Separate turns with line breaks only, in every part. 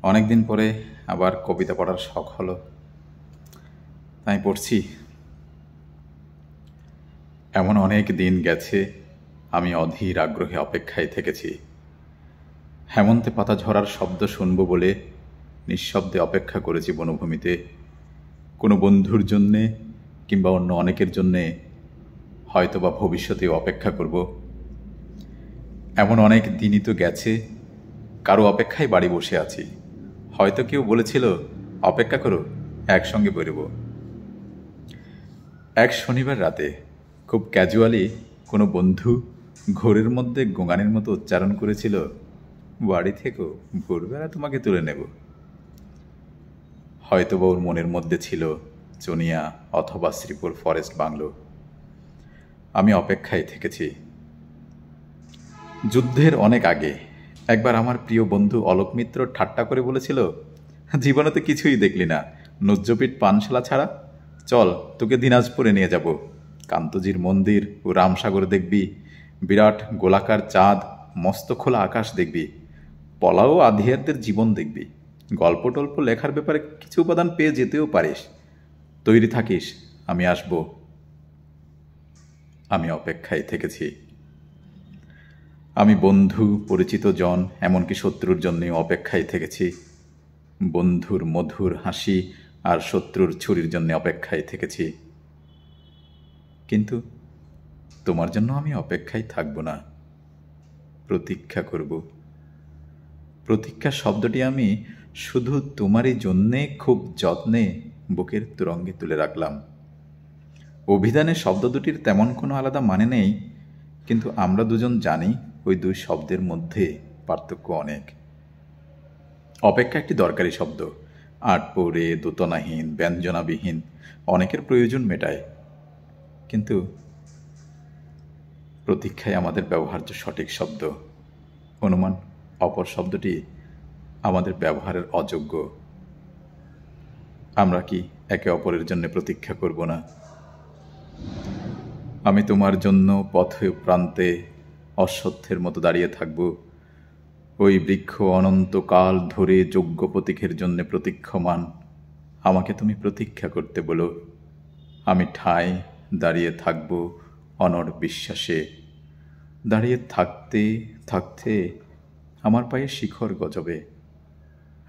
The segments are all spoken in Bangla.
অনেকদিন পরে আবার কবিতা পড়ার শখ হলো, তাই পড়ছি। এমন অনেক দিন গেছে আমি অধীর আগ্রহে অপেক্ষায় থেকেছি। হেমন্তে পাতা ঝরার শব্দ শুনব বলে নিঃশব্দে অপেক্ষা করেছি বনভূমিতে, কোনো বন্ধুর জন্যে কিংবা অন্য অনেকের জন্যে, হয়তোবা ভবিষ্যতেও অপেক্ষা করব। এমন অনেক দিনই তো গেছে কারো অপেক্ষায় বাড়ি বসে আছি। হয়তো কেউ বলেছিল অপেক্ষা করো, একসঙ্গে বেরোব। এক শনিবার রাতে খুব ক্যাজুয়ালি কোনো বন্ধু ঘোরের মধ্যে গোঙানির মতো উচ্চারণ করেছিল, বাড়ি থেকেও ভোরবেলা তোমাকে তুলে নেব। হয়তোবা ওর মনের মধ্যে ছিল চনিয়া অথবা শ্রীপুর ফরেস্ট বাংলো। আমি অপেক্ষায় থেকেছি। যুদ্ধের অনেক আগে একবার আমার প্রিয় বন্ধু অলোক মিত্র ঠাট্টা করে বলেছিল, জীবনে তো কিছুই দেখলি না, নুজ্জপিঠ পানশালা ছাড়া, চল তোকে দিনাজপুরে নিয়ে যাব। কান্তজির মন্দির ও রামসাগর দেখবি, বিরাট গোলাকার চাঁদ, মস্ত খোলা আকাশ দেখবি, পলাও আধিয়ারদের জীবন দেখবি, গল্প টল্প লেখার ব্যাপারে কিছু উপাদান পেয়ে যেতেও পারিস। তৈরি থাকিস, আমি আসব। আমি অপেক্ষায় থেকেছি। আমি বন্ধু, পরিচিত জন, এমনকি শত্রুর জন্যেও অপেক্ষায় থেকেছি। বন্ধুর মধুর হাসি আর শত্রুর ছুরির জন্য অপেক্ষায় থেকেছি। কিন্তু তোমার জন্য আমি অপেক্ষায় থাকব না, প্রতীক্ষা করব। প্রতীক্ষা শব্দটি আমি শুধু তোমারই জন্যে খুব যত্নে বুকের তুরঙ্গে তুলে রাখলাম। অভিধানে শব্দ দুটির তেমন কোনো আলাদা মানে নেই, কিন্তু আমরা দুজন জানি ওই দুই শব্দের মধ্যে পার্থক্য অনেক। অপেক্ষা একটি দরকারি শব্দ, আটপৌরে, দোতনাহীন, ব্যঞ্জনাবিহীন, অনেকের প্রয়োজন মেটায়। কিন্তু প্রতীক্ষায় আমাদের ব্যবহার্য সঠিক শব্দ। অনুমান অপর শব্দটি আমাদের ব্যবহারের অযোগ্য। আমরা কি একে অপরের জন্য প্রতীক্ষা করব না? আমি তোমার জন্য পথে প্রান্তে অশ্বত্থের মতো দাঁড়িয়ে থাকব। ওই বৃক্ষ অনন্তকাল ধরে যোগ্য প্রতীকের জন্য প্রতীক্ষমান। আমাকে তুমি প্রতীক্ষা করতে বলো, আমি ঠায় দাঁড়িয়ে থাকব অনড় বিশ্বাসে। দাঁড়িয়ে থাকতে থাকতে আমার পায়ে শিখর গজবে,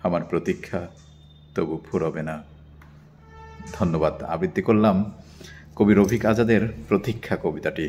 আমার প্রতীক্ষা তবু ফুরবে না। ধন্যবাদ। আবৃত্তি করলাম কবি রফিক আজাদের প্রতীক্ষা কবিতাটি।